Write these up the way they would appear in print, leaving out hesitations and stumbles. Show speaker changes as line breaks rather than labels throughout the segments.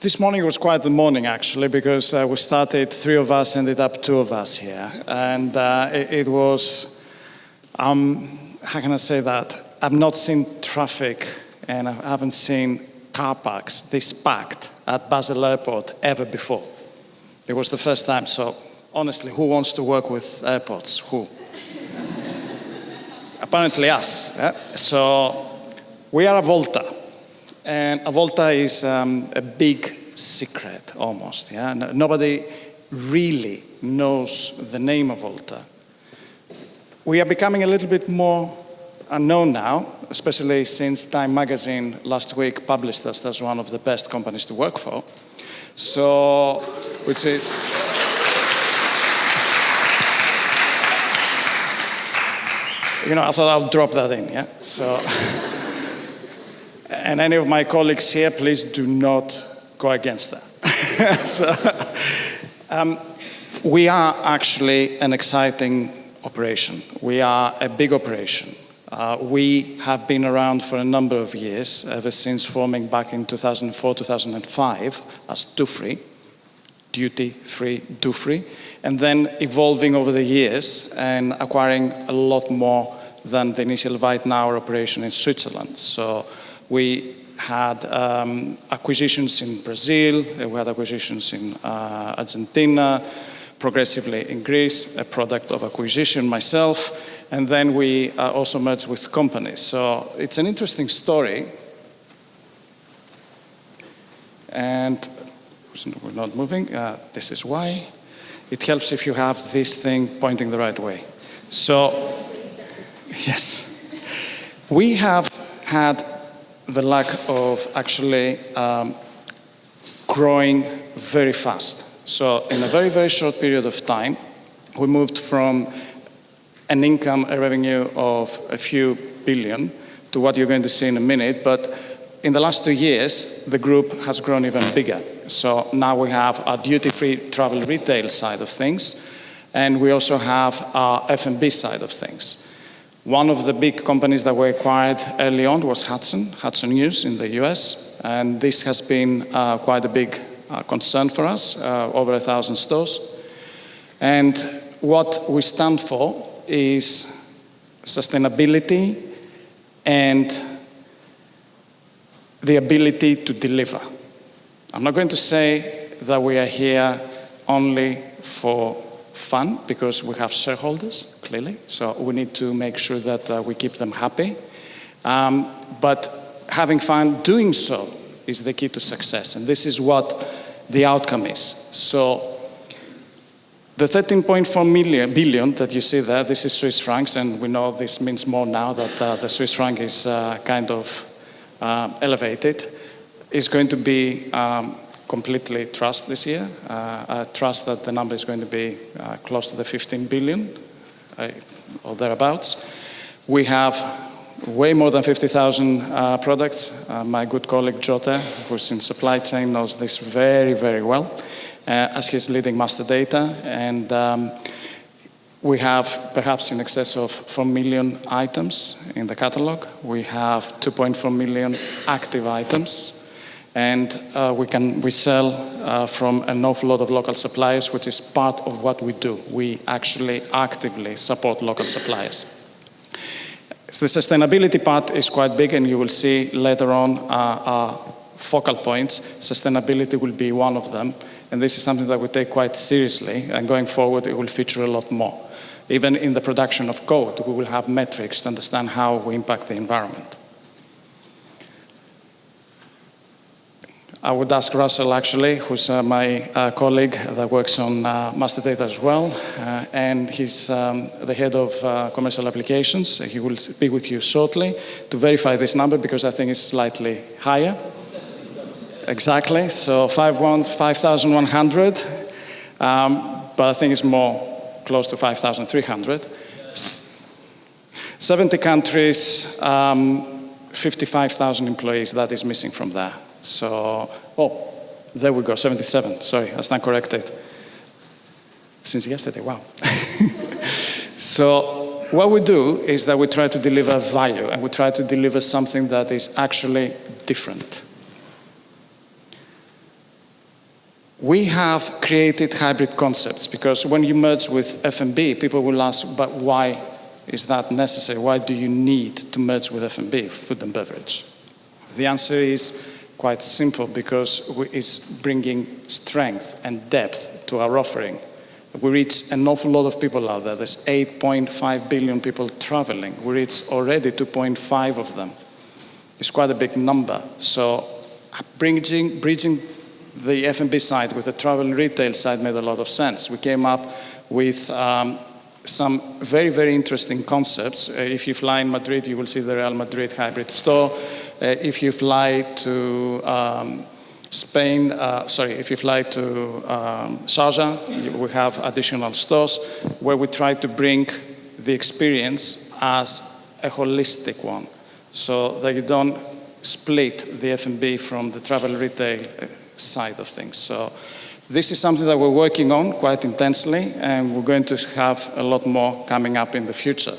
This morning was quite the morning, actually, because we started, 3 of us, ended up 2 of us here. And it was, how can I say that? I've not seen traffic and I haven't seen car parks this packed at Basel Airport ever before. It was the first time, so honestly, who wants to work with airports? Who? Apparently us. Yeah? So we are Avolta. And Avolta is a big secret, almost. Yeah? Nobody really knows the name Avolta. We are becoming a little bit more unknown now, especially since Time magazine last week published us as one of the best companies to work for. So, which is... You know, I thought I'll drop that in, yeah? So... And any of my colleagues here, please do not go against that. We are actually an exciting operation. We are a big operation. We have been around for a number of years, ever since forming back in 2004, 2005 as do-free, duty-free, do-free, and then evolving over the years and acquiring a lot more than the initial Right Now operation in Switzerland. So we had acquisitions in Brazil, we had acquisitions in Argentina, progressively in Greece, a product of acquisition myself, and then we also merged with companies. So it's an interesting story. And we're not moving. This is why. It helps if you have this thing pointing the right way. So, yes. We have had the luck of actually growing very fast. So in a very, very short period of time, we moved from an income, a revenue of a few billion to what you're going to see in a minute. But in the last 2 years, the group has grown even bigger. So now we have our duty-free travel retail side of things, and we also have our F&B side of things. One of the big companies that we acquired early on was Hudson News in the US, and this has been quite a big concern for us, over 1,000 stores. And what we stand for is sustainability and the ability to deliver. I'm not going to say that we are here only for fun, because we have shareholders, clearly, so we need to make sure that we keep them happy. But having fun doing so is the key to success, and this is what the outcome is. So the 13.4 billion that you see there, this is Swiss francs, and we know this means more now that the Swiss franc is kind of elevated, is going to be completely trust this year. I trust that the number is going to be close to the 15 billion or thereabouts. We have way more than 50,000 products. My good colleague Jota, who's in supply chain, knows this very, very well, as he's leading master data. And we have perhaps in excess of 4 million items in the catalog. We have 2.4 million active items. And we sell from an awful lot of local suppliers, which is part of what we do. We actually actively support local suppliers. The sustainability part is quite big, and you will see later on our focal points. Sustainability will be one of them, and this is something that we take quite seriously, and going forward it will feature a lot more. Even in the production of code, we will have metrics to understand how we impact the environment. I would ask Russell, actually, who's my colleague that works on master data as well, and he's the head of commercial applications. He will speak with you shortly to verify this number, because I think it's slightly higher. Exactly, so 5,100, but I think it's more close to 5,300. 70 countries, 55,000 employees, that is missing from there. So, oh, there we go, 77. Sorry, I stand corrected. Since yesterday, wow. So, what we do is that we try to deliver value, and we try to deliver something that is actually different. We have created hybrid concepts because when you merge with F&B, people will ask, but why is that necessary? Why do you need to merge with F&B, food and beverage? The answer is quite simple, because it's bringing strength and depth to our offering. We reach an awful lot of people out there. There's 8.5 billion people traveling. We reach already 2.5 of them. It's quite a big number. So bridging the F&B side with the travel retail side made a lot of sense. We came up with some very, very interesting concepts. If you fly in Madrid, you will see the Real Madrid hybrid store. If you fly to Spain, if you fly to Sharjah, we have additional stores where we try to bring the experience as a holistic one, so that you don't split the F&B from the travel retail side of things. So this is something that we're working on quite intensely, and we're going to have a lot more coming up in the future.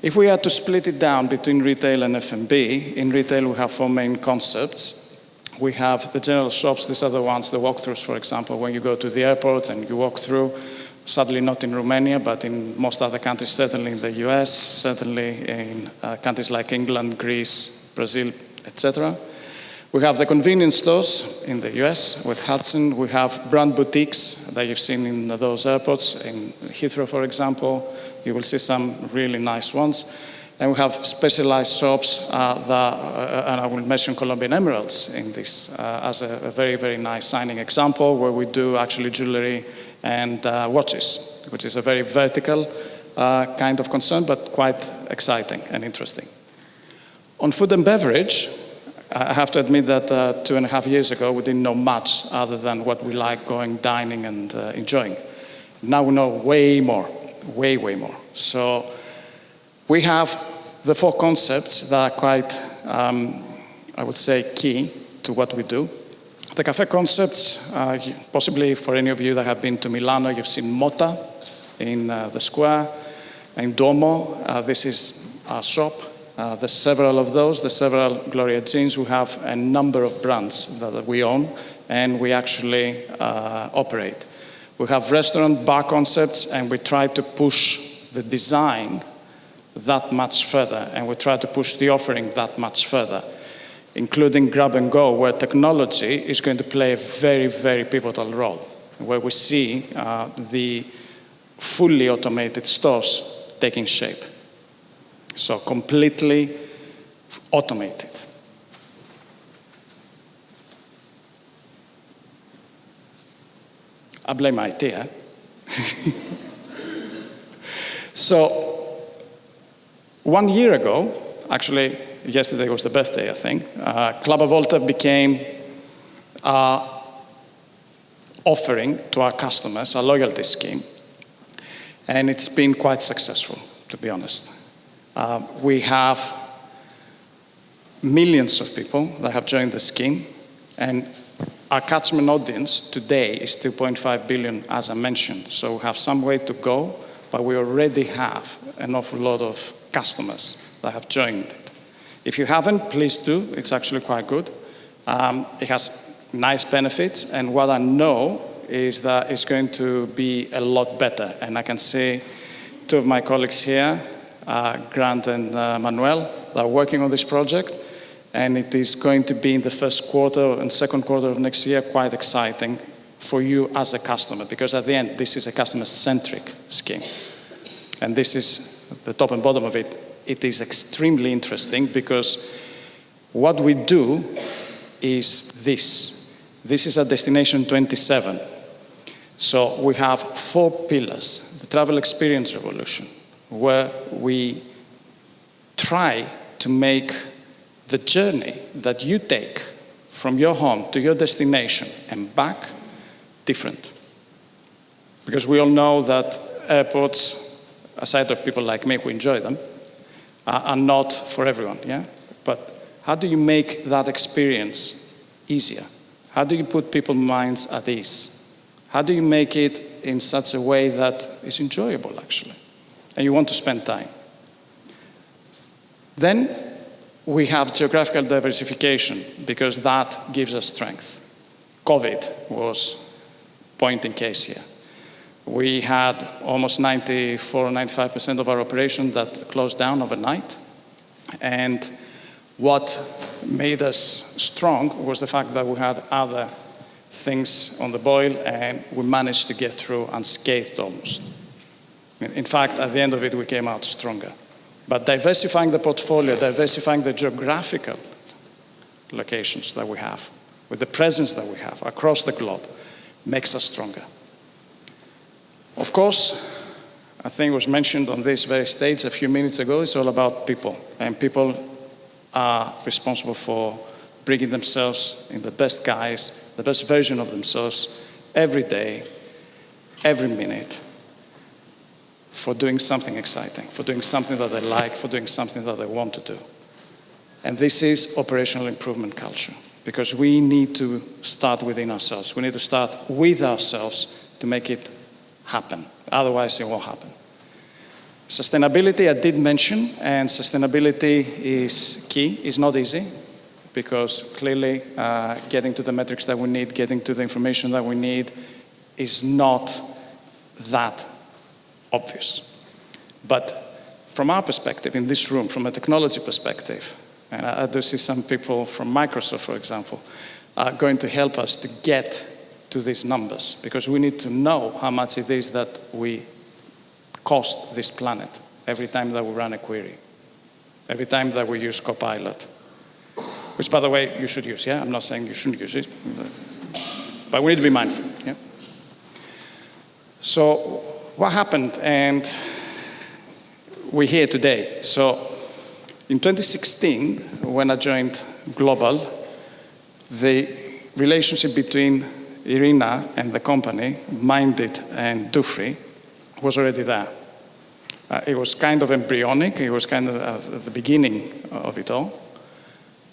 If we are to split it down between retail and F&B, in retail we have 4 main concepts. We have the general shops. These are the ones, the walkthroughs, for example, when you go to the airport and you walk through. Sadly not in Romania, but in most other countries, certainly in the US, certainly in countries like England, Greece, Brazil, etc. We have the convenience stores in the US with Hudson. We have brand boutiques that you've seen in those airports. In Heathrow, for example, you will see some really nice ones. And we have specialized shops and I will mention Colombian Emeralds in this as a very, very nice signing example, where we do actually jewelry and watches, which is a very vertical kind of concern, but quite exciting and interesting. On food and beverage, I have to admit that 2.5 years ago, we didn't know much other than what we like going dining and enjoying. Now we know way more, way, way more. So we have the 4 concepts that are quite, I would say, key to what we do. The cafe concepts, possibly for any of you that have been to Milano, you've seen Motta in the square. In Duomo, this is our shop. There's several of those. There's several Gloria Jeans. We have a number of brands that we own and we actually operate. We have restaurant, bar concepts, and we try to push the design that much further, and we try to push the offering that much further, including grab and go, where technology is going to play a very, very pivotal role, where we see the fully automated stores taking shape. So completely automated. I blame IT, eh? So 1 year ago, actually yesterday was the birthday, I think, Club Avolta became our offering to our customers, a loyalty scheme, and it's been quite successful, to be honest. We have millions of people that have joined the scheme, and our catchment audience today is 2.5 billion, as I mentioned. So we have some way to go, but we already have an awful lot of customers that have joined it. If you haven't, please do. It's actually quite good. It has nice benefits, and what I know is that it's going to be a lot better. And I can see 2 of my colleagues here, Grant and Manuel, that are working on this project, and it is going to be in the first quarter and second quarter of next year quite exciting for you as a customer, because at the end, this is a customer-centric scheme. And this is the top and bottom of it. It is extremely interesting because what we do is this. This is a Destination 27. So we have 4 pillars. The travel experience revolution, where we try to make the journey that you take from your home to your destination and back different. Because we all know that airports, aside of people like me who enjoy them, are not for everyone, yeah? But how do you make that experience easier? How do you put people's minds at ease? How do you make it in such a way that is enjoyable, actually, and you want to spend time? Then we have geographical diversification, because that gives us strength. COVID was point in case here. We had almost 94 or 95% of our operation that closed down overnight. And what made us strong was the fact that we had other things on the boil, and we managed to get through unscathed almost. In fact, at the end of it, we came out stronger. But diversifying the portfolio, diversifying the geographical locations that we have, with the presence that we have across the globe, makes us stronger. Of course, I think it was mentioned on this very stage a few minutes ago, it's all about people. And people are responsible for bringing themselves in the best guise, the best version of themselves, every day, every minute, for doing something exciting, for doing something that they like, for doing something that they want to do. And this is operational improvement culture, because we need to start within ourselves. We need to start with ourselves to make it happen. Otherwise, it won't happen. Sustainability, I did mention, and sustainability is key. It's not easy, because clearly getting to the metrics that we need, getting to the information that we need is not that obvious. But from our perspective, in this room, from a technology perspective, and I do see some people from Microsoft, for example, are going to help us to get to these numbers, because we need to know how much it is that we cost this planet every time that we run a query, every time that we use Copilot, which, by the way, you should use, yeah? I'm not saying you shouldn't use it, but we need to be mindful, yeah? So what happened? And we're here today. So in 2016, when I joined Global, the relationship between Irina and the company, Mindit and Dufry, was already there. It was kind of embryonic. It was kind of at the beginning of it all.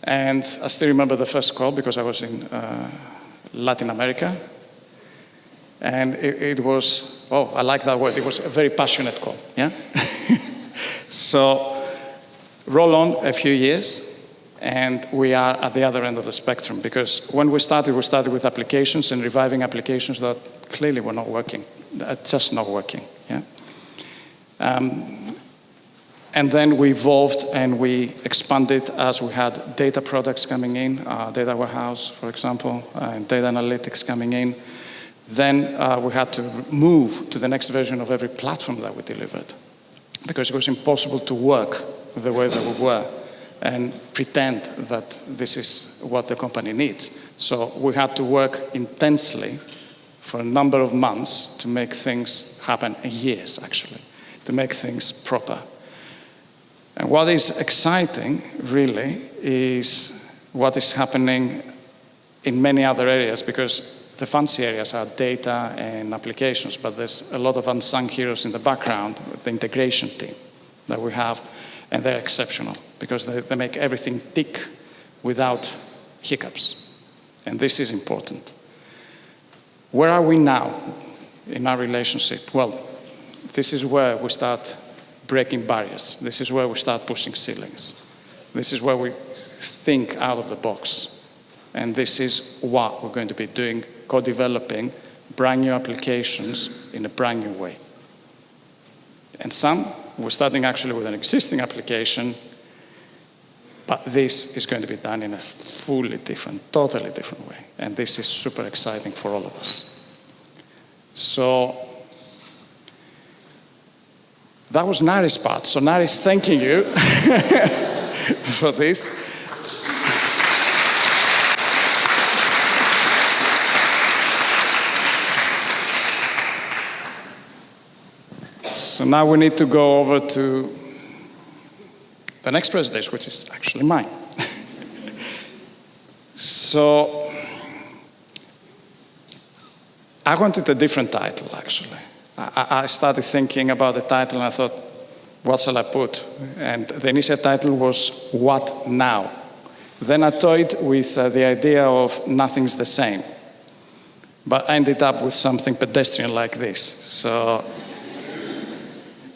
And I still remember the first call, because I was in Latin America. And it was, oh, I like that word. It was a very passionate call, yeah? So roll on a few years, and we are at the other end of the spectrum, because when we started with applications and reviving applications that clearly were not working, just not working, yeah? And then we evolved and we expanded as we had data products coming in, data warehouse, for example, and data analytics coming in. Then we had to move to the next version of every platform that we delivered, because it was impossible to work the way that we were and pretend that this is what the company needs. So we had to work intensely for a number of months to make things happen, years actually, to make things proper. And what is exciting, really, is what is happening in many other areas, because the fancy areas are data and applications, but there's a lot of unsung heroes in the background, the integration team that we have, and they're exceptional, because they make everything tick without hiccups. And this is important. Where are we now in our relationship? Well, this is where we start breaking barriers. This is where we start pushing ceilings. This is where we think out of the box. And this is what we're going to be doing, co-developing brand new applications in a brand new way. And some, we're starting actually with an existing application, but this is going to be done in a fully different, totally different way. And this is super exciting for all of us. So that was Nari's part. So Nari's thanking you for this. So now we need to go over to the next presentation, which is actually mine. So I wanted a different title, actually. I started thinking about the title, and I thought, what shall I put? And the initial title was, What Now? Then I toyed with the idea of nothing's the same. But I ended up with something pedestrian like this. So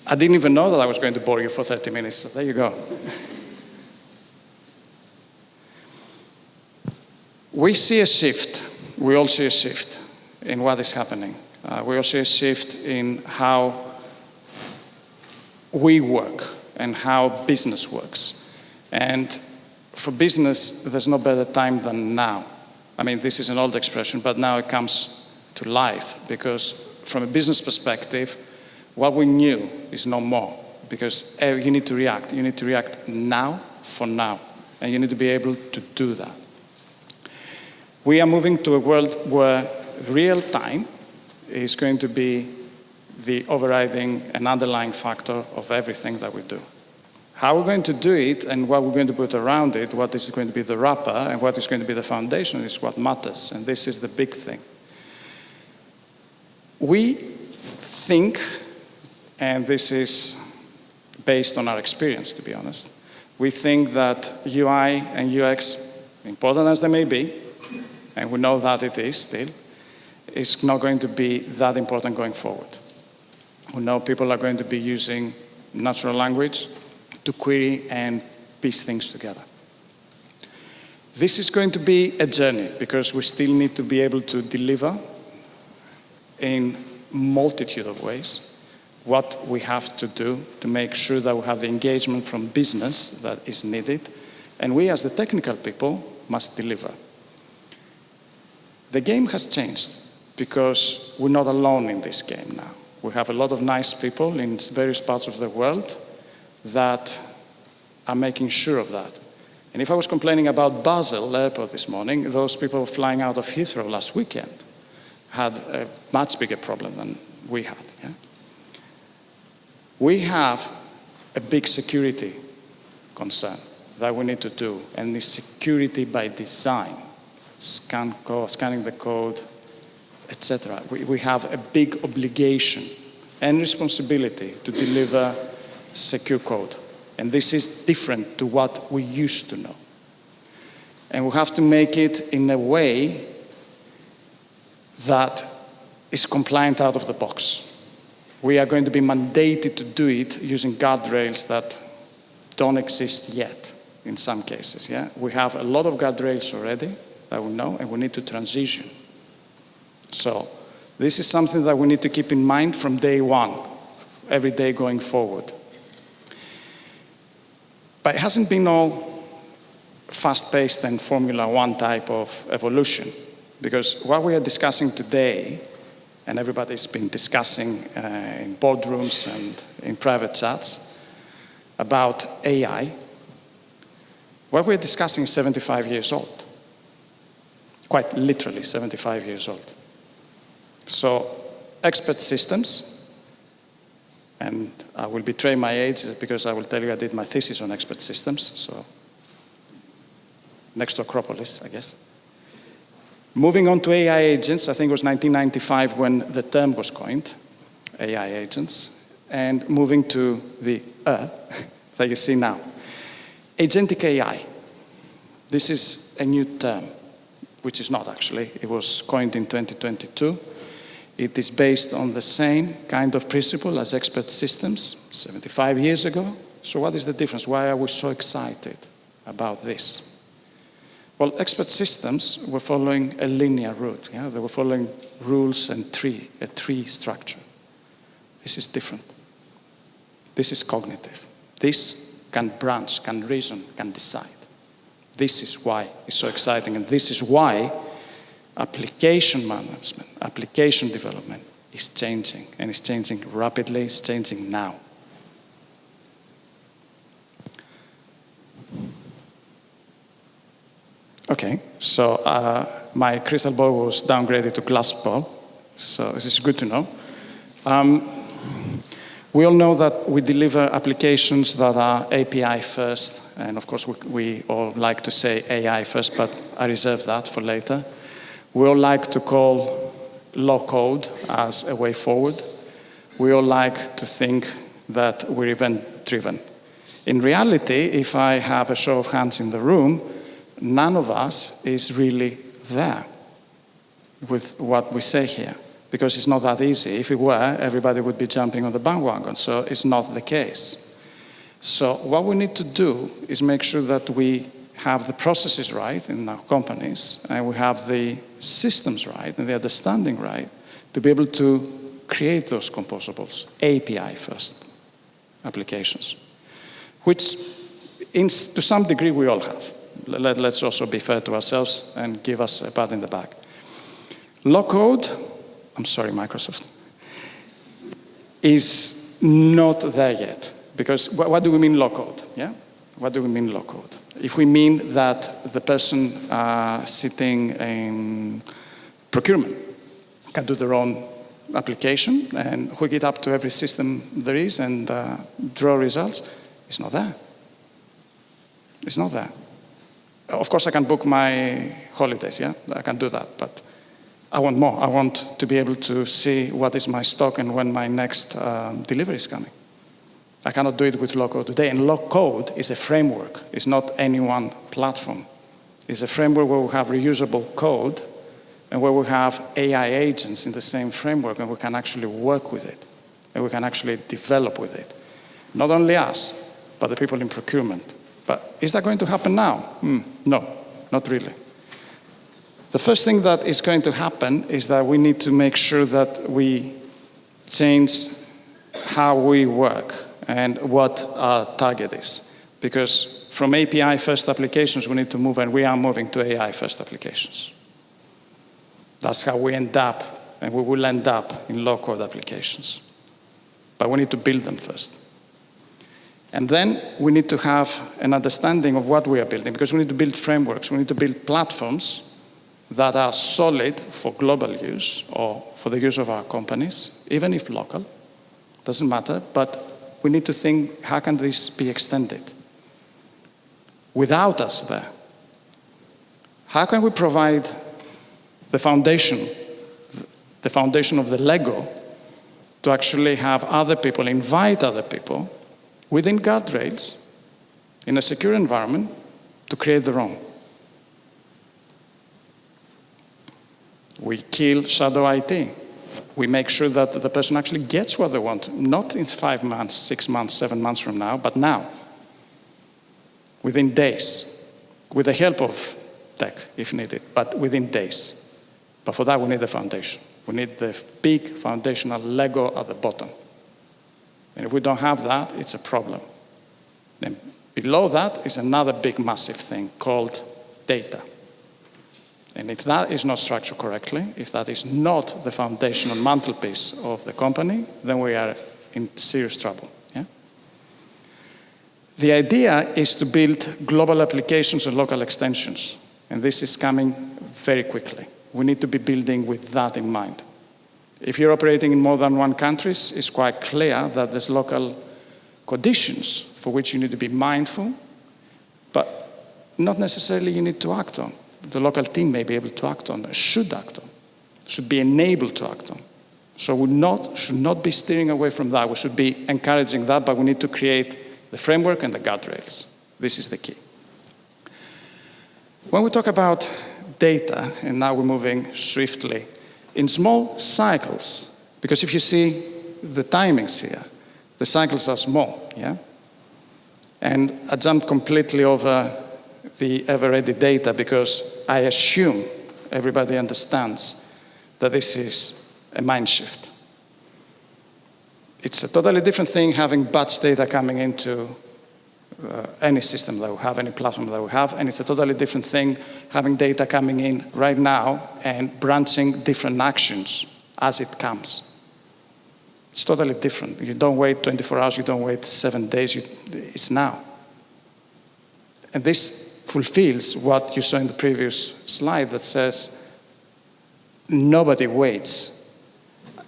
I didn't even know that I was going to bore you for 30 minutes, so there you go. We see a shift we all see a shift in what is happening. We all see a shift in how we work and how business works. And for business, there's no better time than now. I mean, this is an old expression, but now it comes to life, because from a business perspective, what we knew is no more, because you need to react. You need to react now for now, and you need to be able to do that. We are moving to a world where real time is going to be the overriding and underlying factor of everything that we do. How we're going to do it and what we're going to put around it, what is going to be the wrapper and what is going to be the foundation is what matters, and this is the big thing. We think, and this is based on our experience, to be honest, we think that UI and UX, important as they may be, and we know that it is still, is not going to be that important going forward. We know people are going to be using natural language to query and piece things together. This is going to be a journey, because we still need to be able to deliver in multitude of ways what we have to do to make sure that we have the engagement from business that is needed, and we as the technical people must deliver. The game has changed, because we're not alone in this game now. We have a lot of nice people in various parts of the world that are making sure of that. And if I was complaining about Basel Airport this morning, those people flying out of Heathrow last weekend had a much bigger problem than we had. Yeah? We have a big security concern that we need to do, and this security by design, scanning the code, etc. We have a big obligation and responsibility to deliver secure code. And this is different to what we used to know. And we have to make it in a way that is compliant out of the box. We are going to be mandated to do it using guardrails that don't exist yet in some cases. Yeah? We have a lot of guardrails already that we know, and we need to transition. So this is something that we need to keep in mind from day one, every day going forward. But it hasn't been all fast-paced and Formula One type of evolution, because what we are discussing today, and everybody's been discussing in boardrooms and in private chats about AI, what we're discussing is 75 years old. Quite literally 75 years old. So expert systems, and I will betray my age because I will tell you I did my thesis on expert systems, so next to Acropolis, I guess. Moving on to AI agents, I think it was 1995 when the term was coined, AI agents, and moving to the that you see now. Agentic AI. This is a new term, which is not actually. It was coined in 2022. It is based on the same kind of principle as expert systems 75 years ago. So what is the difference? Why are we so excited about this? Well, expert systems were following a linear route. Yeah? They were following rules and a tree structure. This is different. This is cognitive. This can branch, can reason, can decide. This is why it's so exciting, and this is why application management, application development is changing, and it's changing rapidly, it's changing now. Okay, so my crystal ball was downgraded to glass ball, so this is good to know. We all know that we deliver applications that are API first, and of course we all like to say AI first, but I reserve that for later. We all like to call low code as a way forward. We all like to think that we're event-driven. In reality, if I have a show of hands in the room, none of us is really there with what we say here, because it's not that easy. If it were, everybody would be jumping on the bandwagon, so it's not the case. So what we need to do is make sure that we have the processes right in our companies, and we have the systems right and the understanding right to be able to create those composables, API first applications, which to some degree we all have. Let's also be fair to ourselves and give us a pat in the back. Low code, I'm sorry, Microsoft, is not there yet. Because what do we mean low code? Yeah? What do we mean low code? If we mean that the person sitting in procurement can do their own application and hook it up to every system there is and draw results, it's not there. It's not there. Of course, I can book my holidays, yeah? I can do that, but I want more. I want to be able to see what is my stock and when my next delivery is coming. I cannot do it with low code today. And low code is a framework. It's not any one platform. It's a framework where we have reusable code and where we have AI agents in the same framework and we can actually work with it and we can actually develop with it. Not only us, but the people in procurement. But is that going to happen now? No, not really. The first thing that is going to happen is that we need to make sure that we change how we work and what our target is. Because from API-first applications, we need to move, and we are moving to AI-first applications. That's how we end up, and we will end up in low-code applications. But we need to build them first. And then we need to have an understanding of what we are building, because we need to build frameworks, we need to build platforms that are solid for global use or for the use of our companies, even if local, doesn't matter, but we need to think, how can this be extended? Without us there, how can we provide the foundation of the Lego to actually have other people, invite other people within guardrails, in a secure environment, to create their own? We kill shadow IT. We make sure that the person actually gets what they want, not in 5 months, 6 months, 7 months from now, but now, within days, with the help of tech, if needed, but within days. But for that, we need the foundation. We need the big foundational Lego at the bottom. And if we don't have that, it's a problem. Then below that is another big, massive thing called data. And if that is not structured correctly, if that is not the foundational mantelpiece of the company, then we are in serious trouble. Yeah? The idea is to build global applications and local extensions. And this is coming very quickly. We need to be building with that in mind. If you're operating in more than one country, it's quite clear that there's local conditions for which you need to be mindful, but not necessarily you need to act on. The local team may be able to act on, should act on, should be enabled to act on. So we should not be steering away from that. We should be encouraging that, but we need to create the framework and the guardrails. This is the key. When we talk about data, and now we're moving swiftly, in small cycles, because if you see the timings here, the cycles are small, yeah? And I jumped completely over the ever-ready data because I assume everybody understands that this is a mind shift. It's a totally different thing having batch data coming into any system that we have, any platform that we have, and it's a totally different thing having data coming in right now and branching different actions as it comes. It's totally different. You don't wait 24 hours, you don't wait 7 days, it's now. And this fulfills what you saw in the previous slide that says, nobody waits.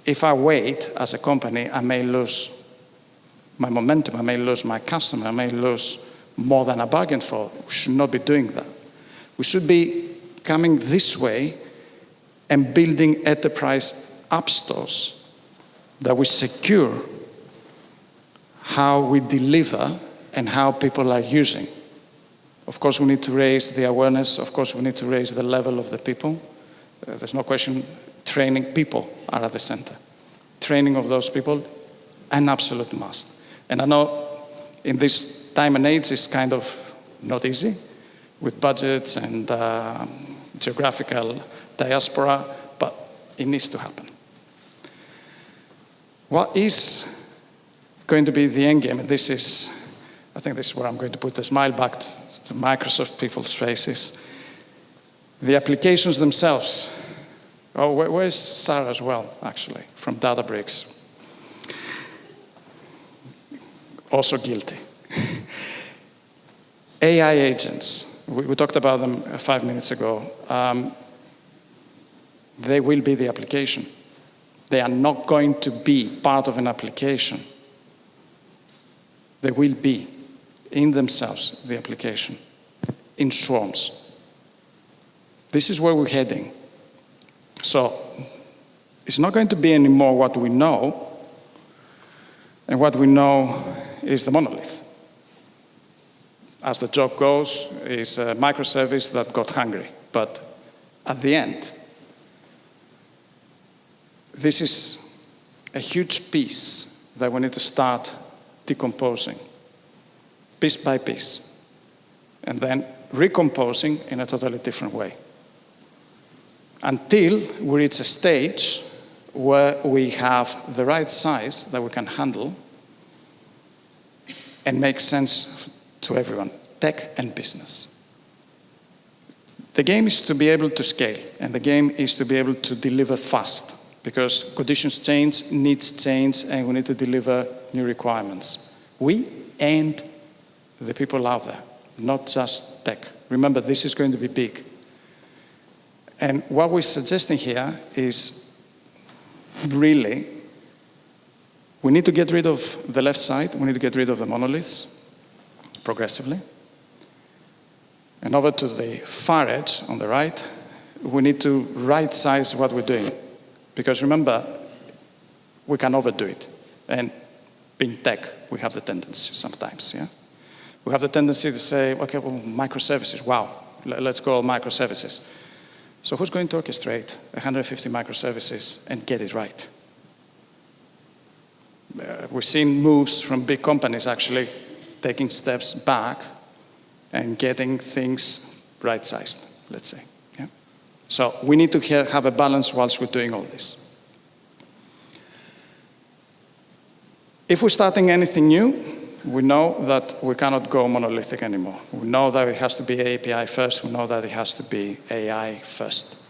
If I wait as a company, I may lose my momentum, I may lose my customer, I may lose more than I bargained for. We should not be doing that. We should be coming this way and building enterprise app stores that we secure how we deliver and how people are using. Of course, we need to raise the awareness. Of course, we need to raise the level of the people. There's no question, training people are at the center. Training of those people, an absolute must. And I know in this time and age, it's kind of not easy, with budgets and geographical diaspora, but it needs to happen. What is going to be the end game? And this is, I think this is where I'm going to put the smile back to Microsoft people's faces. The applications themselves. Oh, where's Sarah as well, actually, from Databricks? Also guilty. AI agents. We talked about them 5 minutes ago. They will be the application. They are not going to be part of an application. They will be, in themselves, the application, in swarms. This is where we're heading. So, it's not going to be anymore what we know, and what we know is the monolith. As the joke goes, it's a microservice that got hungry. But at the end, this is a huge piece that we need to start decomposing, piece by piece, and then recomposing in a totally different way, until we reach a stage where we have the right size that we can handle and make sense to everyone, tech and business. The game is to be able to scale, and the game is to be able to deliver fast, because conditions change, needs change, and we need to deliver new requirements. We and the people out there, not just tech. Remember, this is going to be big. And what we're suggesting here is really, we need to get rid of the left side, we need to get rid of the monoliths progressively. And over to the far edge on the right, we need to right-size what we're doing. Because remember, we can overdo it. And being tech, we have the tendency sometimes, yeah? We have the tendency to say, okay, well, microservices, wow, let's go all microservices. So who's going to orchestrate 150 microservices and get it right? We've seen moves from big companies actually taking steps back and getting things right-sized, let's say. Yeah? So we need to have a balance whilst we're doing all this. If we're starting anything new, we know that we cannot go monolithic anymore. We know that it has to be API first. We know that it has to be AI first.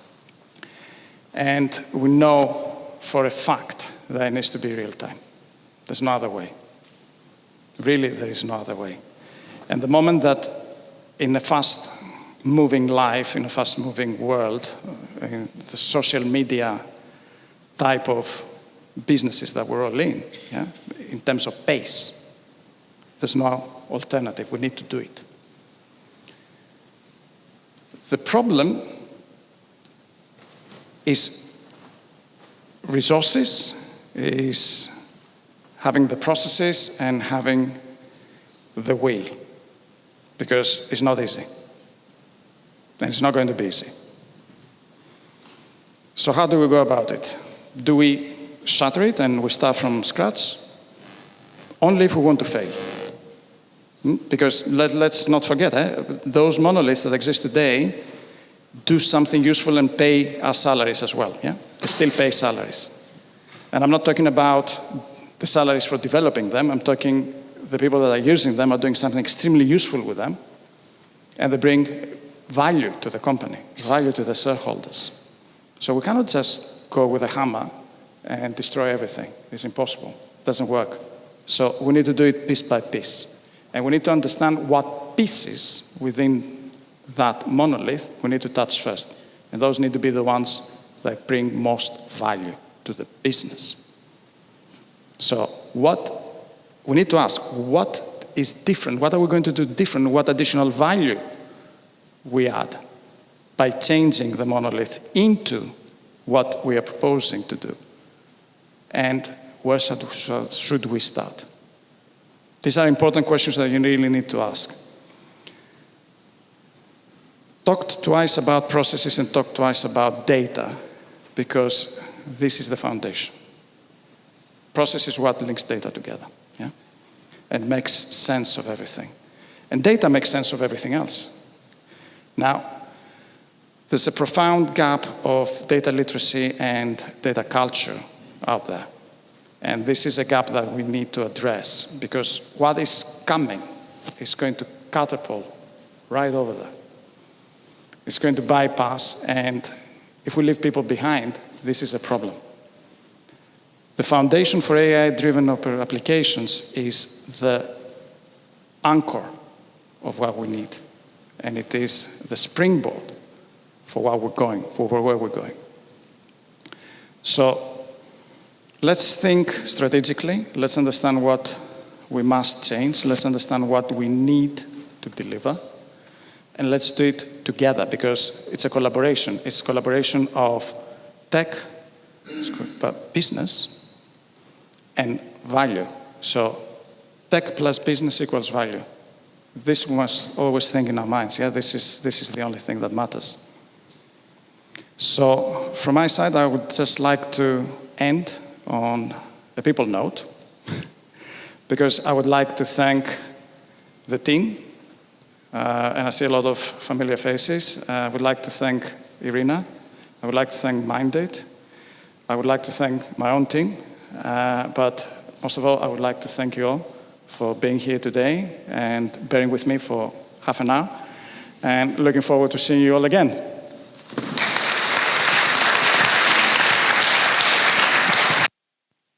And we know for a fact that it needs to be real time. There's no other way. Really, there is no other way. And the moment that in a fast-moving life, in a fast-moving world, in the social media type of businesses that we're all in, yeah, in terms of pace, there's no alternative. We need to do it. The problem is resources, is having the processes and having the will, because it's not easy. And it's not going to be easy. So how do we go about it? Do we shatter it and we start from scratch? Only if we want to fail. Because let's not forget, those monoliths that exist today do something useful and pay our salaries as well. Yeah? They still pay salaries. And I'm not talking about the salaries for developing them. I'm talking the people that are using them are doing something extremely useful with them, and they bring value to the company, value to the shareholders. So we cannot just go with a hammer and destroy everything. It's impossible. It doesn't work. So we need to do it piece by piece. And we need to understand what pieces within that monolith we need to touch first. And those need to be the ones that bring most value to the business. So we need to ask, what is different? What are we going to do different? What additional value we add by changing the monolith into what we are proposing to do? And where should we start? These are important questions that you really need to ask. Talk twice about processes and talk twice about data, because this is the foundation. Process is what links data together, yeah? And makes sense of everything. And data makes sense of everything else. Now, there's a profound gap of data literacy and data culture out there. And this is a gap that we need to address, because what is coming is going to catapult right over there. It's going to bypass, and if we leave people behind, this is a problem. The foundation for AI-driven applications is the anchor of what we need, and it is the springboard for where we're going. So let's think strategically. Let's understand what we must change. Let's understand what we need to deliver. And let's do it together, because it's a collaboration. It's a collaboration of tech, business, and value. So tech plus business equals value. This we must always think in our minds. Yeah, this is the only thing that matters. So from my side, I would just like to end on a people note, because I would like to thank the team, and I see a lot of familiar faces. I would like to thank Irina. I would like to thank mindit. I would like to thank my own team, but most of all, I would like to thank you all for being here today and bearing with me for half an hour, and looking forward to seeing you all again.